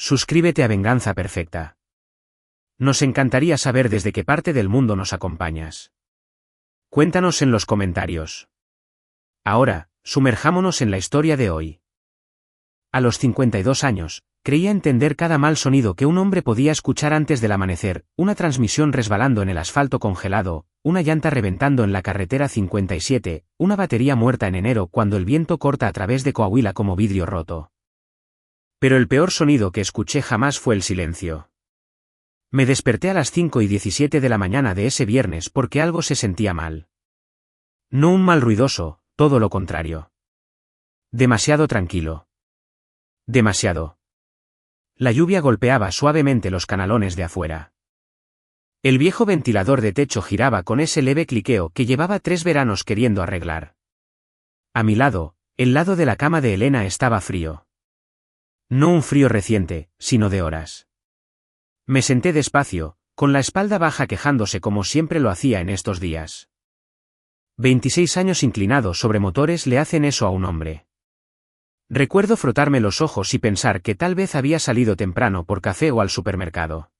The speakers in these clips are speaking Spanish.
suscríbete a Venganza Perfecta. Nos encantaría saber desde qué parte del mundo nos acompañas. Cuéntanos en los comentarios. Ahora, sumerjámonos en la historia de hoy. A los 52 años, creía entender cada mal sonido que un hombre podía escuchar antes del amanecer, una transmisión resbalando en el asfalto congelado, una llanta reventando en la carretera 57, una batería muerta en enero cuando el viento corta a través de Coahuila como vidrio roto. Pero el peor sonido que escuché jamás fue el silencio. Me desperté a las 5:17 de la mañana de ese viernes porque algo se sentía mal. No un mal ruidoso, todo lo contrario. Demasiado tranquilo. Demasiado. La lluvia golpeaba suavemente los canalones de afuera. El viejo ventilador de techo giraba con ese leve cliqueo que llevaba 3 veranos queriendo arreglar. A mi lado, el lado de la cama de Elena estaba frío. No un frío reciente, sino de horas. Me senté despacio, con la espalda baja quejándose como siempre lo hacía en estos días. 26 años inclinado sobre motores le hacen eso a un hombre. Recuerdo frotarme los ojos y pensar que tal vez había salido temprano por café o al supermercado.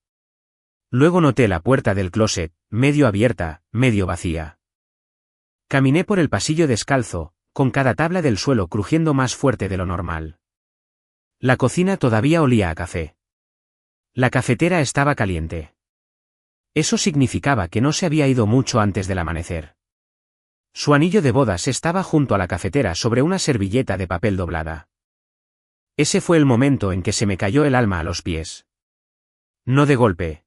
Luego noté la puerta del closet, medio abierta, medio vacía. Caminé por el pasillo descalzo, con cada tabla del suelo crujiendo más fuerte de lo normal. La cocina todavía olía a café. La cafetera estaba caliente. Eso significaba que no se había ido mucho antes del amanecer. Su anillo de bodas estaba junto a la cafetera sobre una servilleta de papel doblada. Ese fue el momento en que se me cayó el alma a los pies. No de golpe.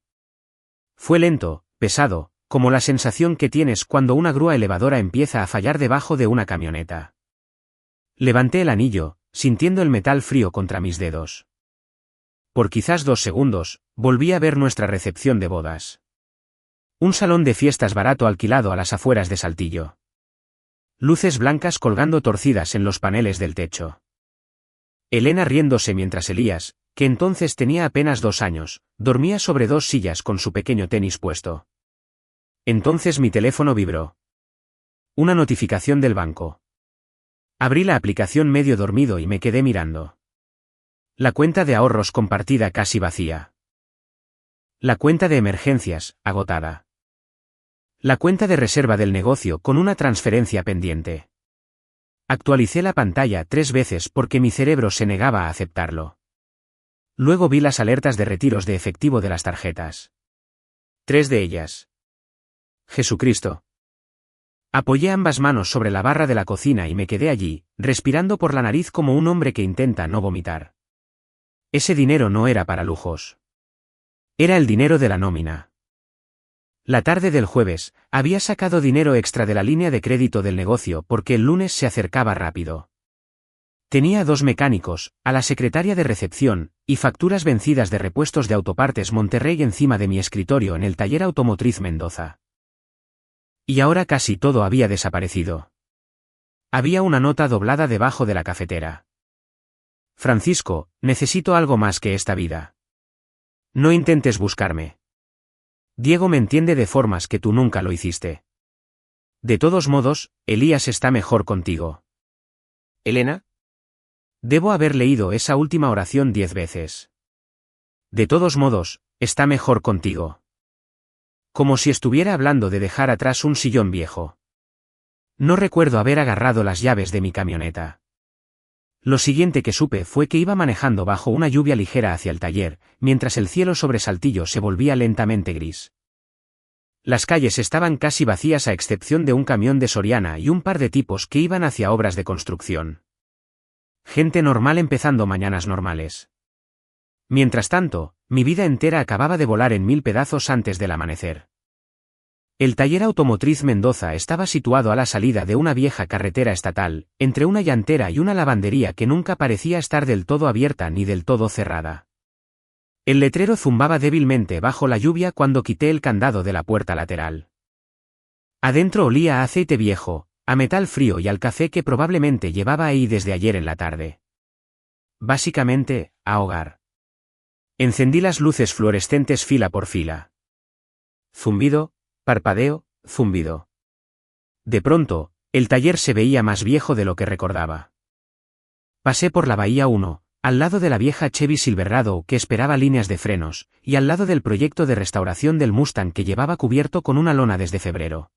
Fue lento, pesado, como la sensación que tienes cuando una grúa elevadora empieza a fallar debajo de una camioneta. Levanté el anillo, sintiendo el metal frío contra mis dedos. Por quizás 2 segundos, volví a ver nuestra recepción de bodas. Un salón de fiestas barato alquilado a las afueras de Saltillo. Luces blancas colgando torcidas en los paneles del techo. Elena riéndose mientras Elías, que entonces tenía apenas 2 años, dormía sobre 2 sillas con su pequeño tenis puesto. Entonces mi teléfono vibró. Una notificación del banco. Abrí la aplicación medio dormido y me quedé mirando. La cuenta de ahorros compartida casi vacía. La cuenta de emergencias, agotada. La cuenta de reserva del negocio con una transferencia pendiente. Actualicé la pantalla 3 veces porque mi cerebro se negaba a aceptarlo. Luego vi las alertas de retiros de efectivo de las tarjetas. 3 de ellas. Jesucristo. Apoyé ambas manos sobre la barra de la cocina y me quedé allí, respirando por la nariz como un hombre que intenta no vomitar. Ese dinero no era para lujos. Era el dinero de la nómina. La tarde del jueves, había sacado dinero extra de la línea de crédito del negocio porque el lunes se acercaba rápido. Tenía 2 mecánicos, a la secretaria de recepción, y facturas vencidas de repuestos de Autopartes Monterrey encima de mi escritorio en el taller automotriz Mendoza. Y ahora casi todo había desaparecido. Había una nota doblada debajo de la cafetera. Francisco, necesito algo más que esta vida. No intentes buscarme. Diego me entiende de formas que tú nunca lo hiciste. De todos modos, Elías está mejor contigo. ¿Elena? Debo haber leído esa última oración 10 veces. De todos modos, está mejor contigo. Como si estuviera hablando de dejar atrás un sillón viejo. No recuerdo haber agarrado las llaves de mi camioneta. Lo siguiente que supe fue que iba manejando bajo una lluvia ligera hacia el taller, mientras el cielo sobre Saltillo se volvía lentamente gris. Las calles estaban casi vacías a excepción de un camión de Soriana y un par de tipos que iban hacia obras de construcción. Gente normal empezando mañanas normales. Mientras tanto, mi vida entera acababa de volar en 1000 pedazos antes del amanecer. El taller automotriz Mendoza estaba situado a la salida de una vieja carretera estatal, entre una llantera y una lavandería que nunca parecía estar del todo abierta ni del todo cerrada. El letrero zumbaba débilmente bajo la lluvia cuando quité el candado de la puerta lateral. Adentro olía a aceite viejo, a metal frío y al café que probablemente llevaba ahí desde ayer en la tarde. Básicamente, a hogar. Encendí las luces fluorescentes fila por fila. Zumbido. Parpadeo, zumbido. De pronto, el taller se veía más viejo de lo que recordaba. Pasé por la bahía 1, Al lado de la vieja Chevy Silverado que esperaba líneas de frenos, y al lado del proyecto de restauración del Mustang que llevaba cubierto con una lona desde febrero.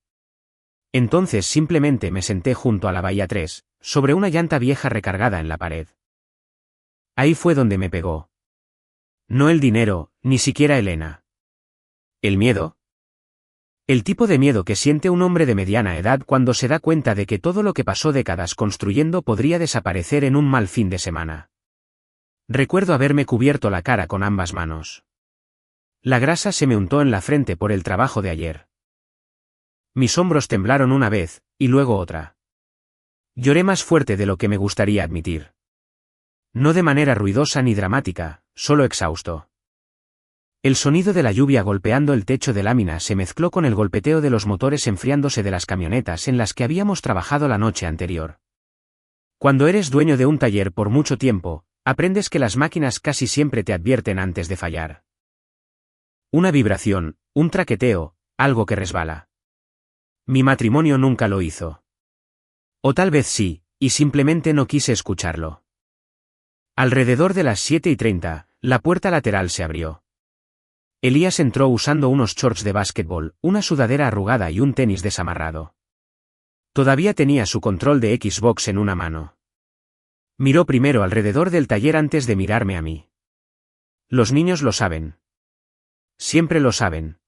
Entonces simplemente me senté junto a la bahía 3, sobre una llanta vieja recargada en la pared. Ahí fue donde me pegó. No el dinero, ni siquiera Elena. ¿El miedo? El tipo de miedo que siente un hombre de mediana edad cuando se da cuenta de que todo lo que pasó décadas construyendo podría desaparecer en un mal fin de semana. Recuerdo haberme cubierto la cara con ambas manos. La grasa se me untó en la frente por el trabajo de ayer. Mis hombros temblaron una vez, y luego otra. Lloré más fuerte de lo que me gustaría admitir. No de manera ruidosa ni dramática, solo exhausto. El sonido de la lluvia golpeando el techo de lámina se mezcló con el golpeteo de los motores enfriándose de las camionetas en las que habíamos trabajado la noche anterior. Cuando eres dueño de un taller por mucho tiempo, aprendes que las máquinas casi siempre te advierten antes de fallar. Una vibración, un traqueteo, algo que resbala. Mi matrimonio nunca lo hizo. O tal vez sí, y simplemente no quise escucharlo. Alrededor de las 7:30, la puerta lateral se abrió. Elías entró usando unos shorts de básquetbol, una sudadera arrugada y un tenis desamarrado. Todavía tenía su control de Xbox en una mano. Miró primero alrededor del taller antes de mirarme a mí. Los niños lo saben. Siempre lo saben.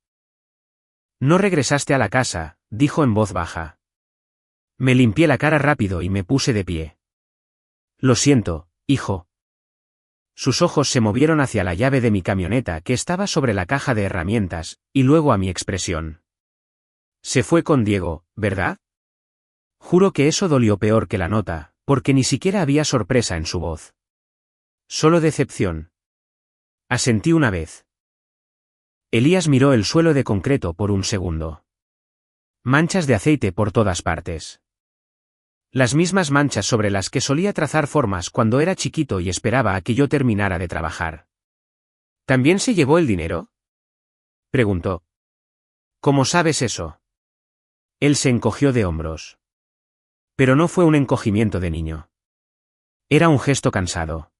No regresaste a la casa, dijo en voz baja. Me limpié la cara rápido y me puse de pie. Lo siento, hijo. Sus ojos se movieron hacia la llave de mi camioneta que estaba sobre la caja de herramientas, y luego a mi expresión. Se fue con Diego, ¿verdad? Juro que eso dolió peor que la nota, porque ni siquiera había sorpresa en su voz. Solo decepción. Asentí una vez. Elías miró el suelo de concreto por un segundo. Manchas de aceite por todas partes. Las mismas manchas sobre las que solía trazar formas cuando era chiquito y esperaba a que yo terminara de trabajar. ¿También se llevó el dinero?, preguntó. ¿Cómo sabes eso? Él se encogió de hombros. Pero no fue un encogimiento de niño. Era un gesto cansado.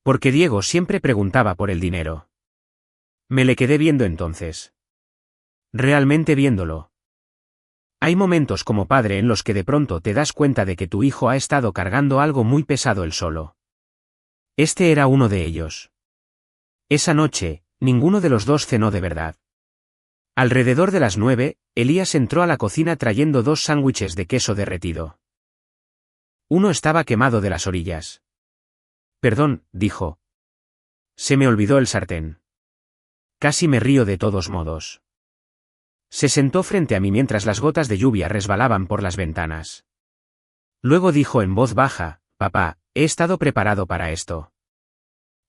Porque Diego siempre preguntaba por el dinero. Me le quedé viendo entonces. Realmente viéndolo. Hay momentos como padre en los que de pronto te das cuenta de que tu hijo ha estado cargando algo muy pesado él solo. Este era uno de ellos. Esa noche, ninguno de los dos cenó de verdad. Alrededor de las 9, Elías entró a la cocina trayendo 2 sándwiches de queso derretido. Uno estaba quemado de las orillas. Perdón, dijo. Se me olvidó el sartén. Casi me río de todos modos. Se sentó frente a mí mientras las gotas de lluvia resbalaban por las ventanas. Luego dijo en voz baja, «Papá, he estado preparado para esto».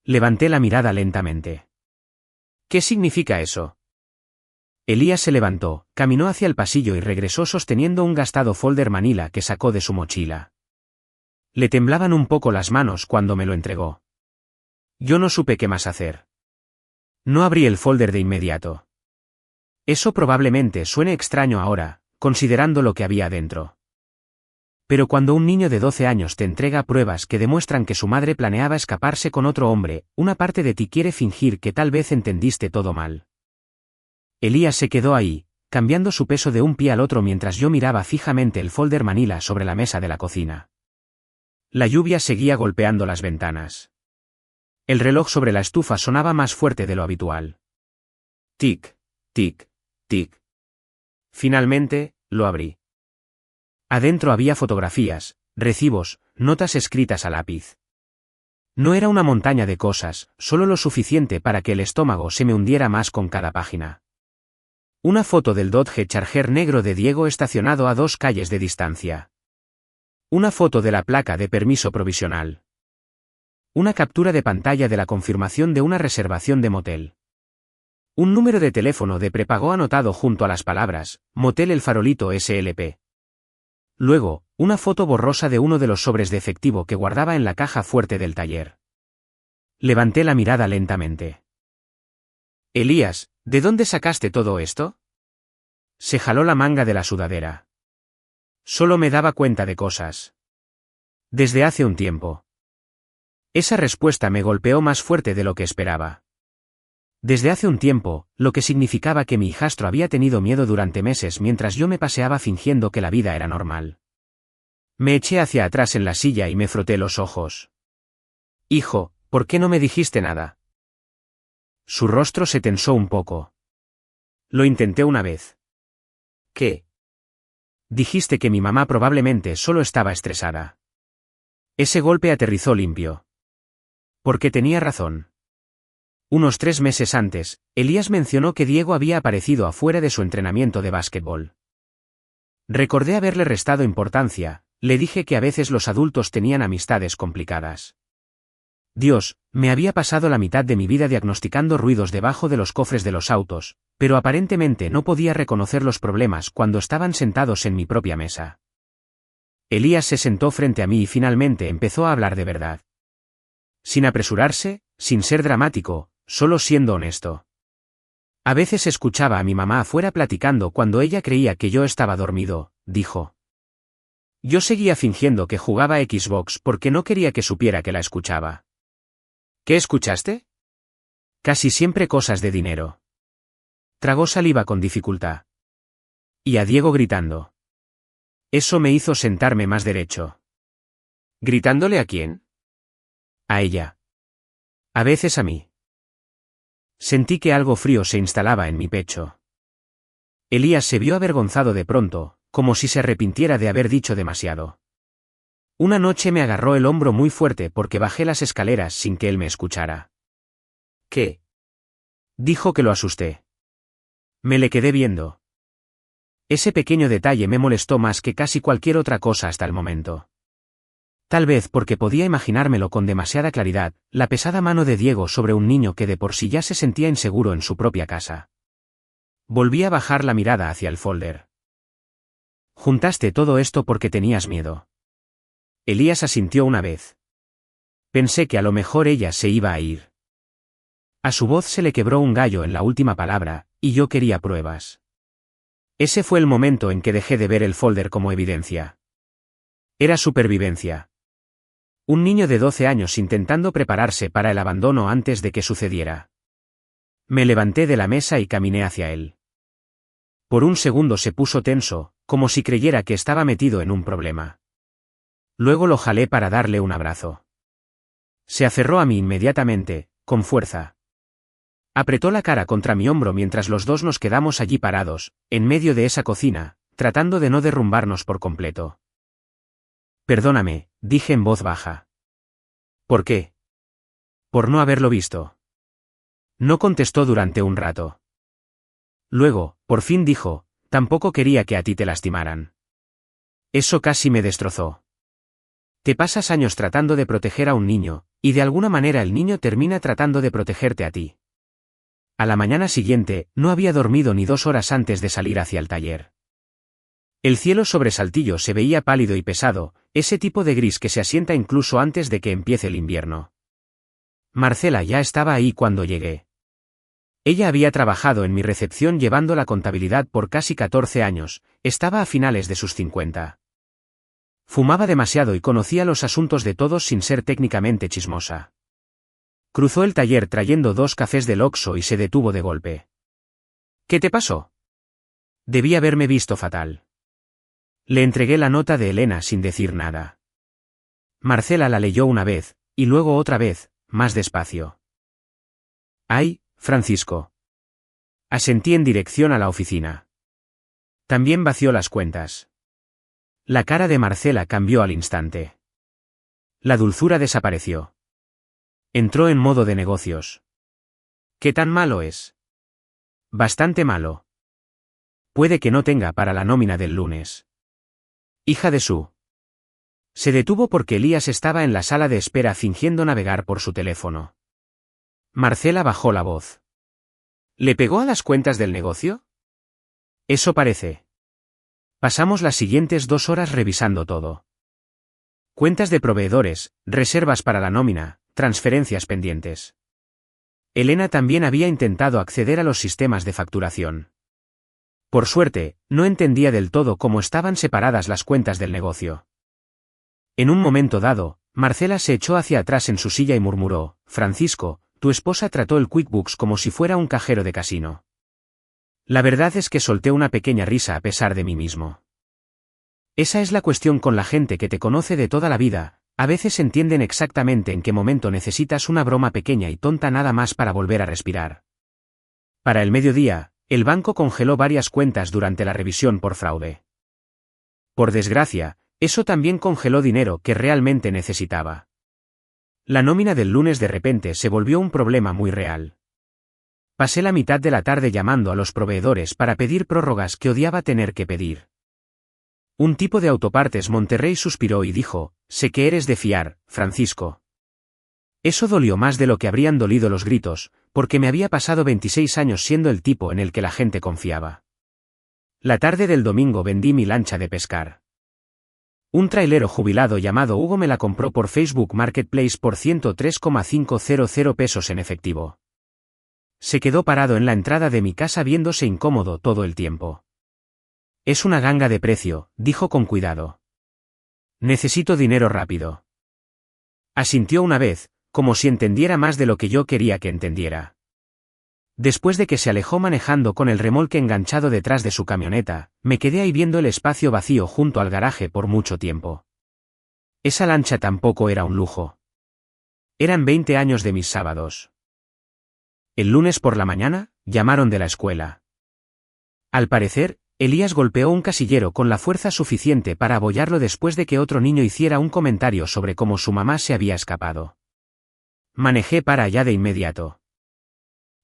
Levanté la mirada lentamente. ¿Qué significa eso? Elías se levantó, caminó hacia el pasillo y regresó sosteniendo un gastado folder manila que sacó de su mochila. Le temblaban un poco las manos cuando me lo entregó. Yo no supe qué más hacer. No abrí el folder de inmediato. Eso probablemente suene extraño ahora, considerando lo que había dentro. Pero cuando un niño de 12 años te entrega pruebas que demuestran que su madre planeaba escaparse con otro hombre, una parte de ti quiere fingir que tal vez entendiste todo mal. Elías se quedó ahí, cambiando su peso de un pie al otro mientras yo miraba fijamente el folder manila sobre la mesa de la cocina. La lluvia seguía golpeando las ventanas. El reloj sobre la estufa sonaba más fuerte de lo habitual. Tic, tic, tic. Finalmente, lo abrí. Adentro había fotografías, recibos, notas escritas a lápiz. No era una montaña de cosas, solo lo suficiente para que el estómago se me hundiera más con cada página. Una foto del Dodge Charger negro de Diego estacionado a 2 calles de distancia. Una foto de la placa de permiso provisional. Una captura de pantalla de la confirmación de una reservación de motel. Un número de teléfono de prepago anotado junto a las palabras, Motel El Farolito SLP. Luego, una foto borrosa de uno de los sobres de efectivo que guardaba en la caja fuerte del taller. Levanté la mirada lentamente. Elías, ¿de dónde sacaste todo esto? Se jaló la manga de la sudadera. Solo me daba cuenta de cosas. Desde hace un tiempo. Esa respuesta me golpeó más fuerte de lo que esperaba. Desde hace un tiempo, lo que significaba que mi hijastro había tenido miedo durante meses mientras yo me paseaba fingiendo que la vida era normal. Me eché hacia atrás en la silla y me froté los ojos. Hijo, ¿por qué no me dijiste nada? Su rostro se tensó un poco. Lo intenté una vez. ¿Qué? Dijiste que mi mamá probablemente solo estaba estresada. Ese golpe aterrizó limpio. Porque tenía razón. Unos 3 meses antes, Elías mencionó que Diego había aparecido afuera de su entrenamiento de básquetbol. Recordé haberle restado importancia, le dije que a veces los adultos tenían amistades complicadas. Dios, me había pasado la mitad de mi vida diagnosticando ruidos debajo de los cofres de los autos, pero aparentemente no podía reconocer los problemas cuando estaban sentados en mi propia mesa. Elías se sentó frente a mí y finalmente empezó a hablar de verdad. Sin apresurarse, sin ser dramático, solo siendo honesto. A veces escuchaba a mi mamá afuera platicando cuando ella creía que yo estaba dormido, dijo. Yo seguía fingiendo que jugaba Xbox porque no quería que supiera que la escuchaba. ¿Qué escuchaste? Casi siempre cosas de dinero. Tragó saliva con dificultad. Y a Diego gritando. Eso me hizo sentarme más derecho. ¿Gritándole a quién? A ella. A veces a mí. Sentí que algo frío se instalaba en mi pecho. Elías se vio avergonzado de pronto, como si se arrepintiera de haber dicho demasiado. Una noche me agarró el hombro muy fuerte porque bajé las escaleras sin que él me escuchara. ¿Qué? Dijo que lo asusté. Me le quedé viendo. Ese pequeño detalle me molestó más que casi cualquier otra cosa hasta el momento. Tal vez porque podía imaginármelo con demasiada claridad, la pesada mano de Diego sobre un niño que de por sí ya se sentía inseguro en su propia casa. Volví a bajar la mirada hacia el folder. Juntaste todo esto porque tenías miedo. Elías asintió una vez. Pensé que a lo mejor ella se iba a ir. A su voz se le quebró un gallo en la última palabra, y yo quería pruebas. Ese fue el momento en que dejé de ver el folder como evidencia. Era supervivencia. Un niño de 12 años intentando prepararse para el abandono antes de que sucediera. Me levanté de la mesa y caminé hacia él. Por un segundo se puso tenso, como si creyera que estaba metido en un problema. Luego lo jalé para darle un abrazo. Se aferró a mí inmediatamente, con fuerza. Apretó la cara contra mi hombro mientras los dos nos quedamos allí parados, en medio de esa cocina, tratando de no derrumbarnos por completo. Perdóname, dije en voz baja. ¿Por qué? Por no haberlo visto. No contestó durante un rato. Luego, por fin dijo, tampoco quería que a ti te lastimaran. Eso casi me destrozó. Te pasas años tratando de proteger a un niño, y de alguna manera el niño termina tratando de protegerte a ti. A la mañana siguiente, no había dormido ni 2 horas antes de salir hacia el taller. El cielo sobre Saltillo se veía pálido y pesado, ese tipo de gris que se asienta incluso antes de que empiece el invierno. Marcela ya estaba ahí cuando llegué. Ella había trabajado en mi recepción llevando la contabilidad por casi 14 años, estaba a finales de sus 50. Fumaba demasiado y conocía los asuntos de todos sin ser técnicamente chismosa. Cruzó el taller trayendo 2 cafés del Oxxo y se detuvo de golpe. ¿Qué te pasó? Debí haberme visto fatal. Le entregué la nota de Elena sin decir nada. Marcela la leyó una vez, y luego otra vez, más despacio. ¡Ay, Francisco! Asentí en dirección a la oficina. También vació las cuentas. La cara de Marcela cambió al instante. La dulzura desapareció. Entró en modo de negocios. ¿Qué tan malo es? Bastante malo. Puede que no tenga para la nómina del lunes. Hija de su. Se detuvo porque Elías estaba en la sala de espera fingiendo navegar por su teléfono. Marcela bajó la voz. ¿Le pegó a las cuentas del negocio? Eso parece. Pasamos las siguientes 2 horas revisando todo. Cuentas de proveedores, reservas para la nómina, transferencias pendientes. Elena también había intentado acceder a los sistemas de facturación. Por suerte, no entendía del todo cómo estaban separadas las cuentas del negocio. En un momento dado, Marcela se echó hacia atrás en su silla y murmuró, Francisco, tu esposa trató el QuickBooks como si fuera un cajero de casino. La verdad es que solté una pequeña risa a pesar de mí mismo. Esa es la cuestión con la gente que te conoce de toda la vida, a veces entienden exactamente en qué momento necesitas una broma pequeña y tonta nada más para volver a respirar. Para el mediodía, el banco congeló varias cuentas durante la revisión por fraude. Por desgracia, eso también congeló dinero que realmente necesitaba. La nómina del lunes de repente se volvió un problema muy real. Pasé la mitad de la tarde llamando a los proveedores para pedir prórrogas que odiaba tener que pedir. Un tipo de autopartes Monterrey suspiró y dijo, sé que eres de fiar, Francisco. Eso dolió más de lo que habrían dolido los gritos, porque me había pasado 26 años siendo el tipo en el que la gente confiaba. La tarde del domingo vendí mi lancha de pescar. Un trailero jubilado llamado Hugo me la compró por Facebook Marketplace por 103,500 pesos en efectivo. Se quedó parado en la entrada de mi casa viéndose incómodo todo el tiempo. Es una ganga de precio, dijo con cuidado. Necesito dinero rápido. Asintió una vez, como si entendiera más de lo que yo quería que entendiera. Después de que se alejó manejando con el remolque enganchado detrás de su camioneta, me quedé ahí viendo el espacio vacío junto al garaje por mucho tiempo. Esa lancha tampoco era un lujo. Eran 20 años de mis sábados. El lunes por la mañana, llamaron de la escuela. Al parecer, Elías golpeó un casillero con la fuerza suficiente para abollarlo después de que otro niño hiciera un comentario sobre cómo su mamá se había escapado. Manejé para allá de inmediato.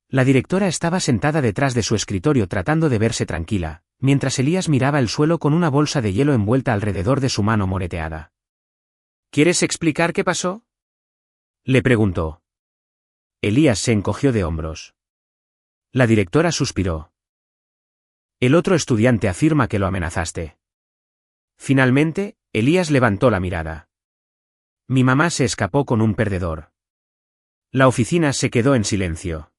La directora estaba sentada detrás de su escritorio tratando de verse tranquila, mientras Elías miraba el suelo con una bolsa de hielo envuelta alrededor de su mano moreteada. ¿Quieres explicar qué pasó?, le preguntó. Elías se encogió de hombros. La directora suspiró. El otro estudiante afirma que lo amenazaste. Finalmente, Elías levantó la mirada. Mi mamá se escapó con un perdedor. La oficina se quedó en silencio.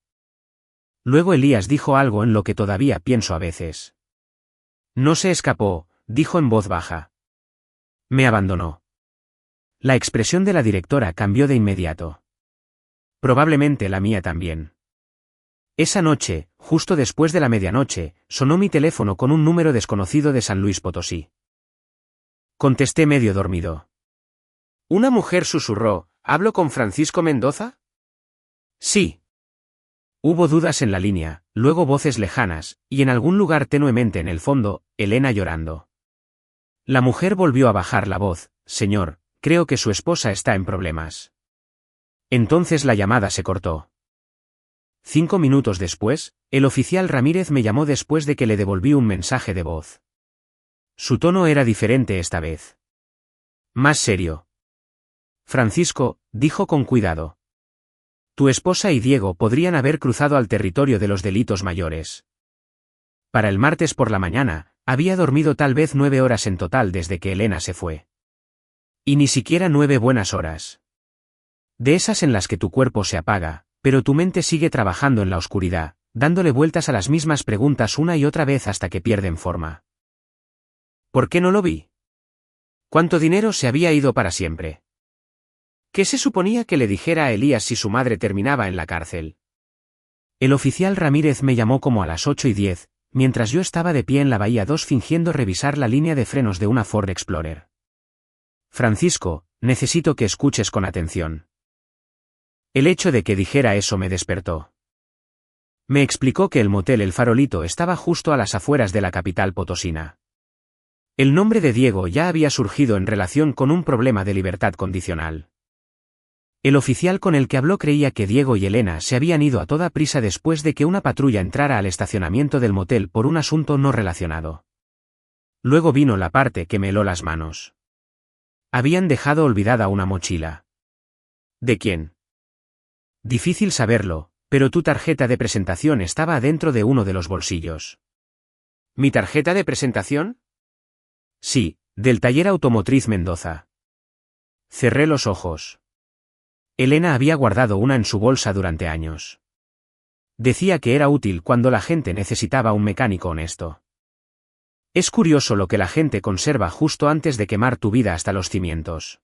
Luego Elías dijo algo en lo que todavía pienso a veces. No se escapó, dijo en voz baja. Me abandonó. La expresión de la directora cambió de inmediato. Probablemente la mía también. Esa noche, justo después de la medianoche, sonó mi teléfono con un número desconocido de San Luis Potosí. Contesté medio dormido. Una mujer susurró, ¿hablo con Francisco Mendoza? Sí. Hubo dudas en la línea, luego voces lejanas, y en algún lugar tenuemente en el fondo, Elena llorando. La mujer volvió a bajar la voz, señor, creo que su esposa está en problemas. Entonces la llamada se cortó. 5 minutos después, el oficial Ramírez me llamó después de que le devolví un mensaje de voz. Su tono era diferente esta vez. Más serio. Francisco, dijo con cuidado. Tu esposa y Diego podrían haber cruzado al territorio de los delitos mayores. Para el martes por la mañana, había dormido tal vez 9 horas en total desde que Elena se fue. Y ni siquiera 9 buenas horas. De esas en las que tu cuerpo se apaga, pero tu mente sigue trabajando en la oscuridad, dándole vueltas a las mismas preguntas una y otra vez hasta que pierden forma. ¿Por qué no lo vi? ¿Cuánto dinero se había ido para siempre? ¿Qué se suponía que le dijera a Elías si su madre terminaba en la cárcel? El oficial Ramírez me llamó como a las 8:10, mientras yo estaba de pie en la Bahía 2 fingiendo revisar la línea de frenos de una Ford Explorer. Francisco, necesito que escuches con atención. El hecho de que dijera eso me despertó. Me explicó que el motel El Farolito estaba justo a las afueras de la capital potosina. El nombre de Diego ya había surgido en relación con un problema de libertad condicional. El oficial con el que habló creía que Diego y Elena se habían ido a toda prisa después de que una patrulla entrara al estacionamiento del motel por un asunto no relacionado. Luego vino la parte que me heló las manos. Habían dejado olvidada una mochila. ¿De quién? Difícil saberlo, pero tu tarjeta de presentación estaba adentro de uno de los bolsillos. ¿Mi tarjeta de presentación? Sí, del taller automotriz Mendoza. Cerré los ojos. Elena había guardado una en su bolsa durante años. Decía que era útil cuando la gente necesitaba un mecánico honesto. Es curioso lo que la gente conserva justo antes de quemar tu vida hasta los cimientos.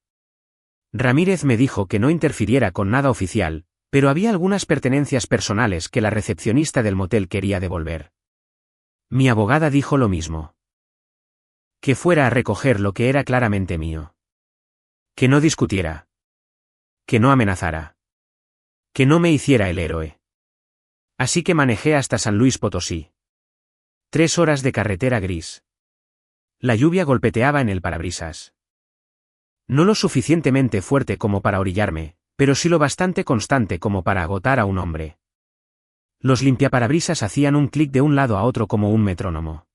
Ramírez me dijo que no interfiriera con nada oficial, pero había algunas pertenencias personales que la recepcionista del motel quería devolver. Mi abogada dijo lo mismo. Que fuera a recoger lo que era claramente mío. Que no discutiera. Que no amenazara. Que no me hiciera el héroe. Así que manejé hasta San Luis Potosí. 3 horas de carretera gris. La lluvia golpeteaba en el parabrisas. No lo suficientemente fuerte como para orillarme, pero sí lo bastante constante como para agotar a un hombre. Los limpiaparabrisas hacían un clic de un lado a otro como un metrónomo.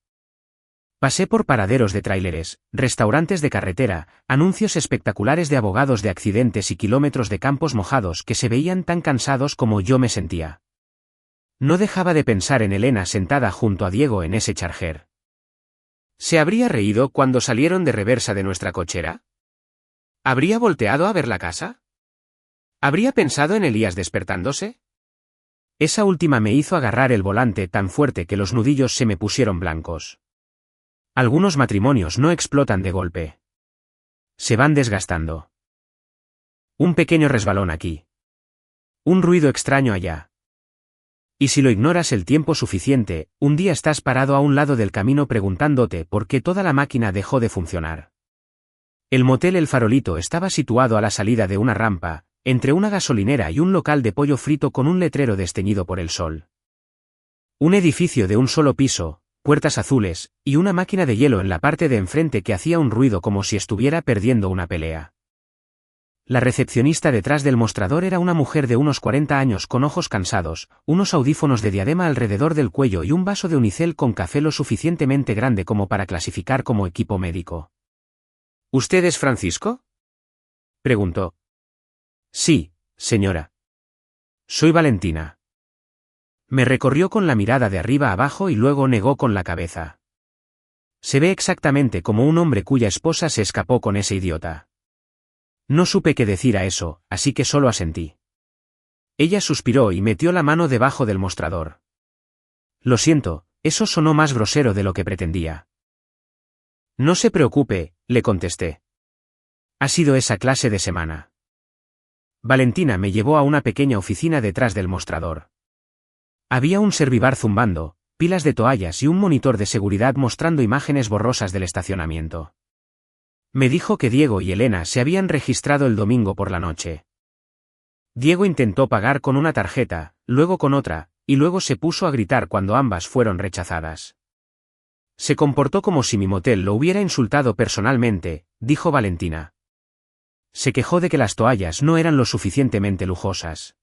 Pasé por paraderos de tráileres, restaurantes de carretera, anuncios espectaculares de abogados de accidentes y kilómetros de campos mojados que se veían tan cansados como yo me sentía. No dejaba de pensar en Elena sentada junto a Diego en ese Charger. ¿Se habría reído cuando salieron de reversa de nuestra cochera? ¿Habría volteado a ver la casa? ¿Habría pensado en Elías despertándose? Esa última me hizo agarrar el volante tan fuerte que los nudillos se me pusieron blancos. Algunos matrimonios no explotan de golpe. Se van desgastando. Un pequeño resbalón aquí. Un ruido extraño allá. Y si lo ignoras el tiempo suficiente, un día estás parado a un lado del camino preguntándote por qué toda la máquina dejó de funcionar. El motel El Farolito estaba situado a la salida de una rampa, entre una gasolinera y un local de pollo frito con un letrero desteñido por el sol. Un edificio de un solo piso, puertas azules, y una máquina de hielo en la parte de enfrente que hacía un ruido como si estuviera perdiendo una pelea. La recepcionista detrás del mostrador era una mujer de unos 40 años con ojos cansados, unos audífonos de diadema alrededor del cuello y un vaso de unicel con café lo suficientemente grande como para clasificar como equipo médico. ¿Usted es Francisco?, preguntó. Sí, señora. Soy Valentina. Me recorrió con la mirada de arriba a abajo y luego negó con la cabeza. Se ve exactamente como un hombre cuya esposa se escapó con ese idiota. No supe qué decir a eso, así que solo asentí. Ella suspiró y metió la mano debajo del mostrador. Lo siento, eso sonó más grosero de lo que pretendía. No se preocupe, le contesté. Ha sido esa clase de semana. Valentina me llevó a una pequeña oficina detrás del mostrador. Había un servibar zumbando, pilas de toallas y un monitor de seguridad mostrando imágenes borrosas del estacionamiento. Me dijo que Diego y Elena se habían registrado el domingo por la noche. Diego intentó pagar con una tarjeta, luego con otra, y luego se puso a gritar cuando ambas fueron rechazadas. Se comportó como si mi motel lo hubiera insultado personalmente, dijo Valentina. Se quejó de que las toallas no eran lo suficientemente lujosas.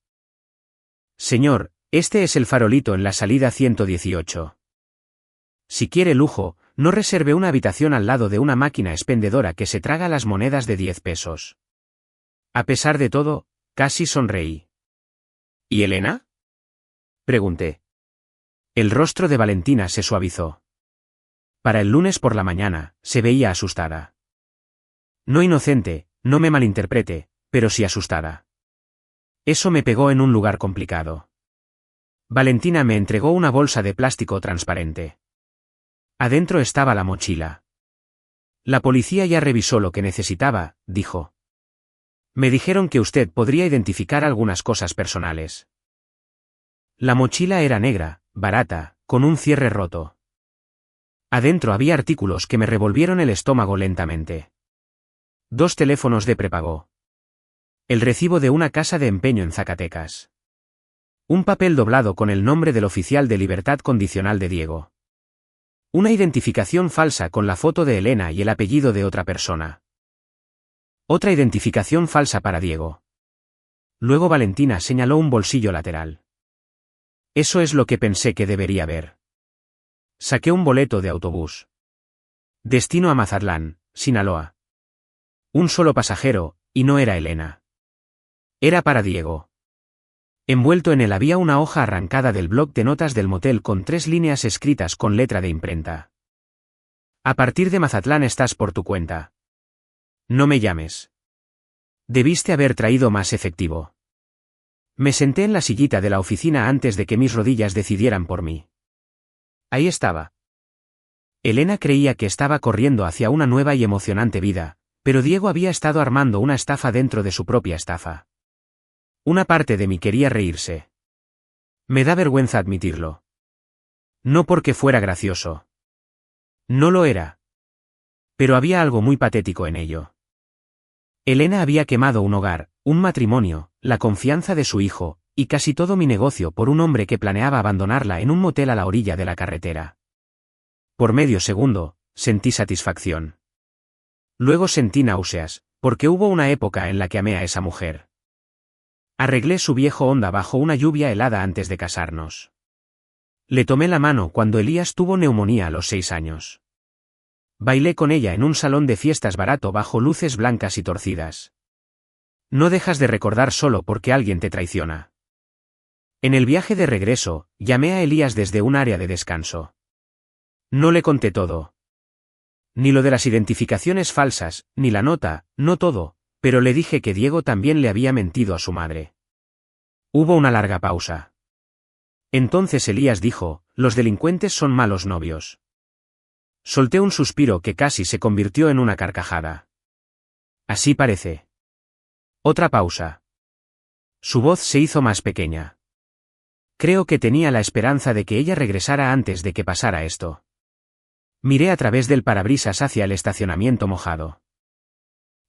Señor, este es el Farolito en la salida 118. Si quiere lujo, no reserve una habitación al lado de una máquina expendedora que se traga las monedas de 10 pesos. A pesar de todo, casi sonreí. ¿Y Elena?, pregunté. El rostro de Valentina se suavizó. Para el lunes por la mañana, se veía asustada. No inocente, no me malinterprete, pero sí asustada. Eso me pegó en un lugar complicado. Valentina me entregó una bolsa de plástico transparente. Adentro estaba la mochila. La policía ya revisó lo que necesitaba, dijo. Me dijeron que usted podría identificar algunas cosas personales. La mochila era negra, barata, con un cierre roto. Adentro había artículos que me revolvieron el estómago lentamente. 2 teléfonos de prepago. El recibo de una casa de empeño en Zacatecas. Un papel doblado con el nombre del oficial de libertad condicional de Diego. Una identificación falsa con la foto de Elena y el apellido de otra persona. Otra identificación falsa para Diego. Luego Valentina señaló un bolsillo lateral. Eso es lo que pensé que debería ver. Saqué un boleto de autobús. Destino a Mazatlán, Sinaloa. Un solo pasajero, y no era Elena. Era para Diego. Envuelto en él había una hoja arrancada del bloc de notas del motel con 3 líneas escritas con letra de imprenta. A partir de Mazatlán estás por tu cuenta. No me llames. Debiste haber traído más efectivo. Me senté en la sillita de la oficina antes de que mis rodillas decidieran por mí. Ahí estaba. Elena creía que estaba corriendo hacia una nueva y emocionante vida, Pero Diego había estado armando una estafa dentro de su propia estafa. Una parte de mí quería reírse. Me da vergüenza admitirlo. No porque fuera gracioso. No lo era. Pero había algo muy patético en ello. Elena había quemado un hogar, un matrimonio, la confianza de su hijo, y casi todo mi negocio por un hombre que planeaba abandonarla en un motel a la orilla de la carretera. Por medio segundo, sentí satisfacción. Luego sentí náuseas, porque hubo una época en la que amé a esa mujer. Arreglé su viejo Honda bajo una lluvia helada antes de casarnos. Le tomé la mano cuando Elías tuvo neumonía a los 6 años. Bailé con ella en un salón de fiestas barato bajo luces blancas y torcidas. No dejas de recordar solo porque alguien te traiciona. En el viaje de regreso, llamé a Elías desde un área de descanso. No le conté todo. Ni lo de las identificaciones falsas, ni la nota, no todo, pero le dije que Diego también le había mentido a su madre. Hubo una larga pausa. Entonces Elías dijo, los delincuentes son malos novios. Solté un suspiro que casi se convirtió en una carcajada. Así parece. Otra pausa. Su voz se hizo más pequeña. Creo que tenía la esperanza de que ella regresara antes de que pasara esto. Miré a través del parabrisas hacia el estacionamiento mojado.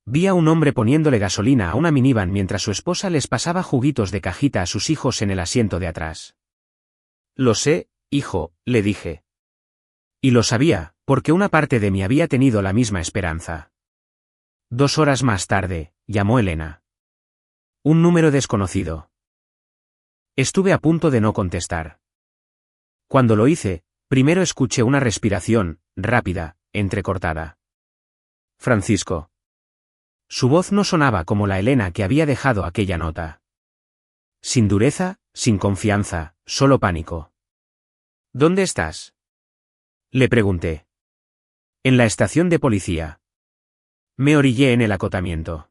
Vi a un hombre poniéndole gasolina a una minivan mientras su esposa les pasaba juguitos de cajita a sus hijos en el asiento de atrás. Lo sé, hijo, le dije. Y lo sabía, porque una parte de mí había tenido la misma esperanza. 2 horas más tarde, llamó Elena. Un número desconocido. Estuve a punto de no contestar. Cuando lo hice, primero escuché una respiración, rápida, entrecortada. Francisco. Su voz no sonaba como la Elena que había dejado aquella nota. Sin dureza, sin confianza, solo pánico. ¿Dónde estás? Le pregunté. En la estación de policía. Me orillé en el acotamiento.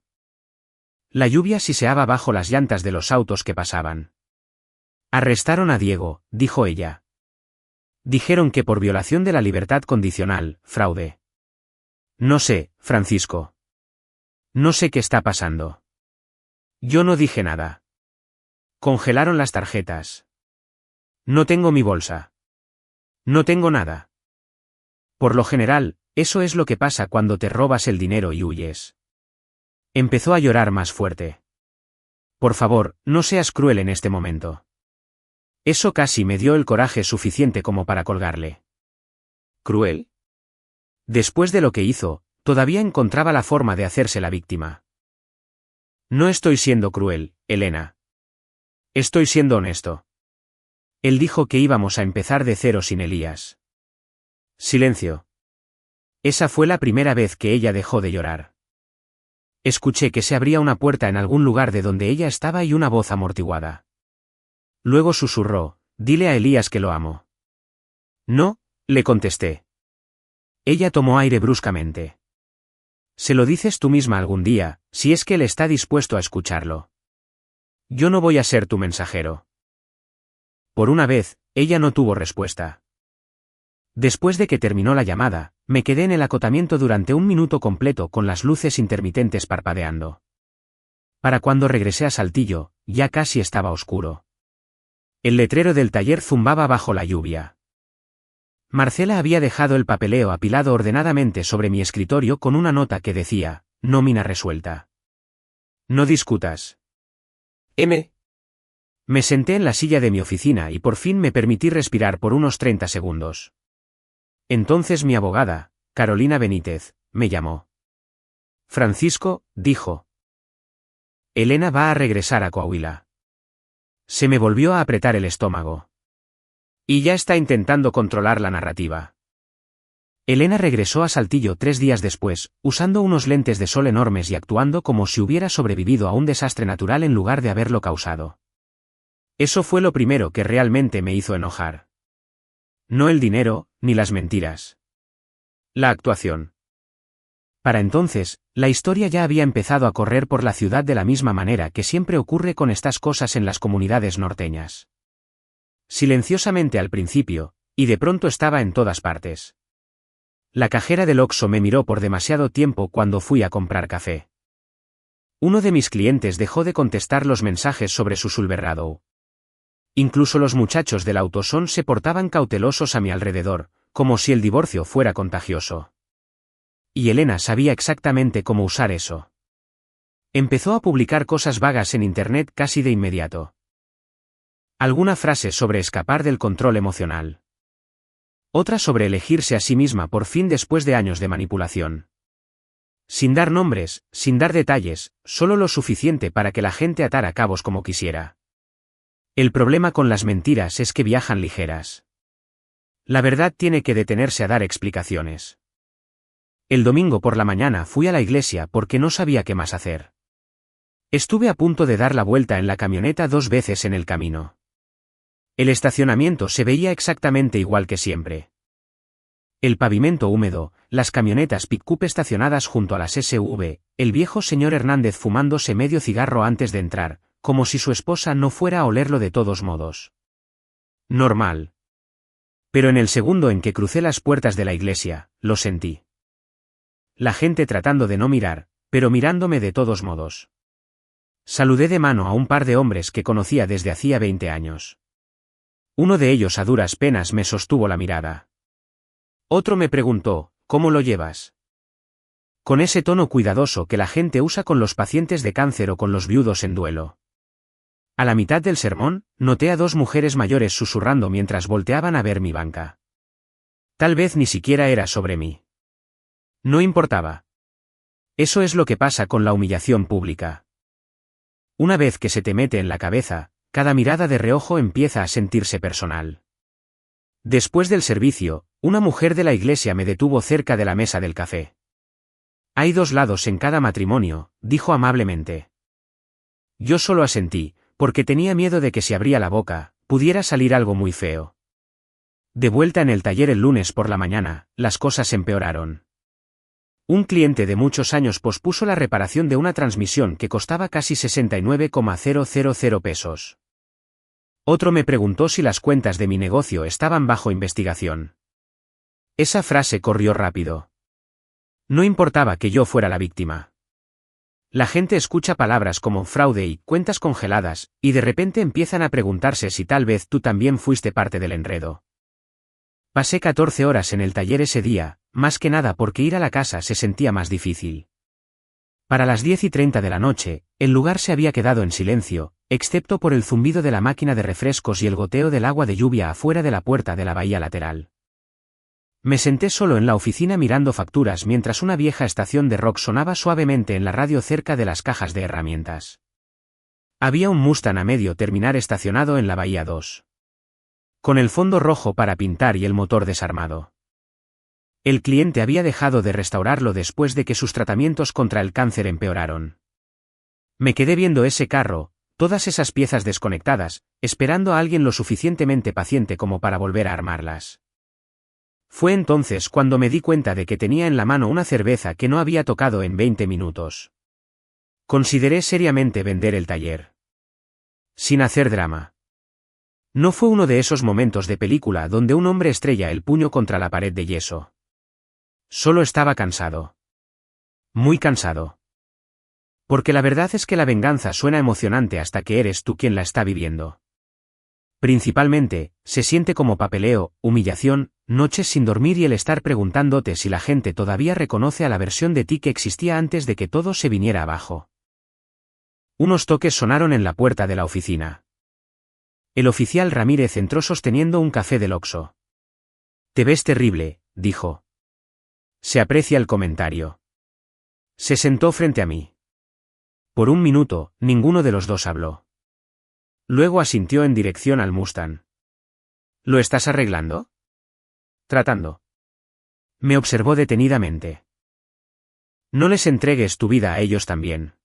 La lluvia siseaba bajo las llantas de los autos que pasaban. Arrestaron a Diego, dijo ella. Dijeron que por violación de la libertad condicional, fraude. No sé, Francisco. No sé qué está pasando. Yo no dije nada. Congelaron las tarjetas. No tengo mi bolsa. No tengo nada. Por lo general, eso es lo que pasa cuando te robas el dinero y huyes. Empezó a llorar más fuerte. Por favor, no seas cruel en este momento. Eso casi me dio el coraje suficiente como para colgarle. ¿Cruel? Después de lo que hizo, todavía encontraba la forma de hacerse la víctima. No estoy siendo cruel, Elena. Estoy siendo honesto. Él dijo que íbamos a empezar de cero sin Elías. Silencio. Esa fue la primera vez que ella dejó de llorar. Escuché que se abría una puerta en algún lugar de donde ella estaba y una voz amortiguada. Luego susurró, dile a Elías que lo amo. No, le contesté. Ella tomó aire bruscamente. Se lo dices tú misma algún día, si es que él está dispuesto a escucharlo. Yo no voy a ser tu mensajero. Por una vez, ella no tuvo respuesta. Después de que terminó la llamada, me quedé en el acotamiento durante 1 minuto completo con las luces intermitentes parpadeando. Para cuando regresé a Saltillo, ya casi estaba oscuro. El letrero del taller zumbaba bajo la lluvia. Marcela había dejado el papeleo apilado ordenadamente sobre mi escritorio con una nota que decía, nómina resuelta. No discutas. M. Me senté en la silla de mi oficina y por fin me permití respirar por unos 30 segundos. Entonces mi abogada, Carolina Benítez, me llamó. Francisco, dijo. Elena va a regresar a Coahuila. Se me volvió a apretar el estómago. Y ya está intentando controlar la narrativa. Elena regresó a Saltillo 3 días después, usando unos lentes de sol enormes y actuando como si hubiera sobrevivido a un desastre natural en lugar de haberlo causado. Eso fue lo primero que realmente me hizo enojar. No el dinero, ni las mentiras. La actuación. Para entonces, la historia ya había empezado a correr por la ciudad de la misma manera que siempre ocurre con estas cosas en las comunidades norteñas. Silenciosamente al principio, y de pronto estaba en todas partes. La cajera del Oxxo me miró por demasiado tiempo cuando fui a comprar café. Uno de mis clientes dejó de contestar los mensajes sobre su Silverado. Incluso los muchachos del autosón se portaban cautelosos a mi alrededor, como si el divorcio fuera contagioso. Y Elena sabía exactamente cómo usar eso. Empezó a publicar cosas vagas en internet casi de inmediato. Alguna frase sobre escapar del control emocional. Otra sobre elegirse a sí misma por fin después de años de manipulación. Sin dar nombres, sin dar detalles, solo lo suficiente para que la gente atara cabos como quisiera. El problema con las mentiras es que viajan ligeras. La verdad tiene que detenerse a dar explicaciones. El domingo por la mañana fui a la iglesia porque no sabía qué más hacer. Estuve a punto de dar la vuelta en la camioneta 2 veces en el camino. El estacionamiento se veía exactamente igual que siempre. El pavimento húmedo, las camionetas pick-up estacionadas junto a las SUV, el viejo señor Hernández fumándose medio cigarro antes de entrar, como si su esposa no fuera a olerlo de todos modos. Normal. Pero en el segundo en que crucé las puertas de la iglesia, lo sentí. La gente tratando de no mirar, pero mirándome de todos modos. Saludé de mano a un par de hombres que conocía desde hacía 20 años. Uno de ellos a duras penas me sostuvo la mirada. Otro me preguntó, ¿cómo lo llevas? Con ese tono cuidadoso que la gente usa con los pacientes de cáncer o con los viudos en duelo. A la mitad del sermón, noté a 2 mujeres mayores susurrando mientras volteaban a ver mi banca. Tal vez ni siquiera era sobre mí. No importaba. Eso es lo que pasa con la humillación pública. Una vez que se te mete en la cabeza, cada mirada de reojo empieza a sentirse personal. Después del servicio, una mujer de la iglesia me detuvo cerca de la mesa del café. Hay 2 lados en cada matrimonio, dijo amablemente. Yo solo asentí, porque tenía miedo de que si abría la boca, pudiera salir algo muy feo. De vuelta en el taller el lunes por la mañana, las cosas empeoraron. Un cliente de muchos años pospuso la reparación de una transmisión que costaba casi 69,000 pesos. Otro me preguntó si las cuentas de mi negocio estaban bajo investigación. Esa frase corrió rápido. No importaba que yo fuera la víctima. La gente escucha palabras como fraude y cuentas congeladas, y de repente empiezan a preguntarse si tal vez tú también fuiste parte del enredo. Pasé 14 horas en el taller ese día, más que nada porque ir a la casa se sentía más difícil. Para las 10:30 de la noche, el lugar se había quedado en silencio, excepto por el zumbido de la máquina de refrescos y el goteo del agua de lluvia afuera de la puerta de la bahía lateral. Me senté solo en la oficina mirando facturas mientras una vieja estación de rock sonaba suavemente en la radio cerca de las cajas de herramientas. Había un Mustang a medio terminar estacionado en la bahía 2. Con el fondo rojo para pintar y el motor desarmado. El cliente había dejado de restaurarlo después de que sus tratamientos contra el cáncer empeoraron. Me quedé viendo ese carro, todas esas piezas desconectadas, esperando a alguien lo suficientemente paciente como para volver a armarlas. Fue entonces cuando me di cuenta de que tenía en la mano una cerveza que no había tocado en 20 minutos. Consideré seriamente vender el taller. Sin hacer drama. No fue uno de esos momentos de película donde un hombre estrella el puño contra la pared de yeso. Solo estaba cansado. Muy cansado. Porque la verdad es que la venganza suena emocionante hasta que eres tú quien la está viviendo. Principalmente, se siente como papeleo, humillación, noches sin dormir y el estar preguntándote si la gente todavía reconoce a la versión de ti que existía antes de que todo se viniera abajo. Unos toques sonaron en la puerta de la oficina. El oficial Ramírez entró sosteniendo un café del Oxxo. Te ves terrible, dijo. Se aprecia el comentario. Se sentó frente a mí. Por un minuto, ninguno de los dos habló. Luego asintió en dirección al Mustang. ¿Lo estás arreglando? Tratando. Me observó detenidamente. No les entregues tu vida a ellos también.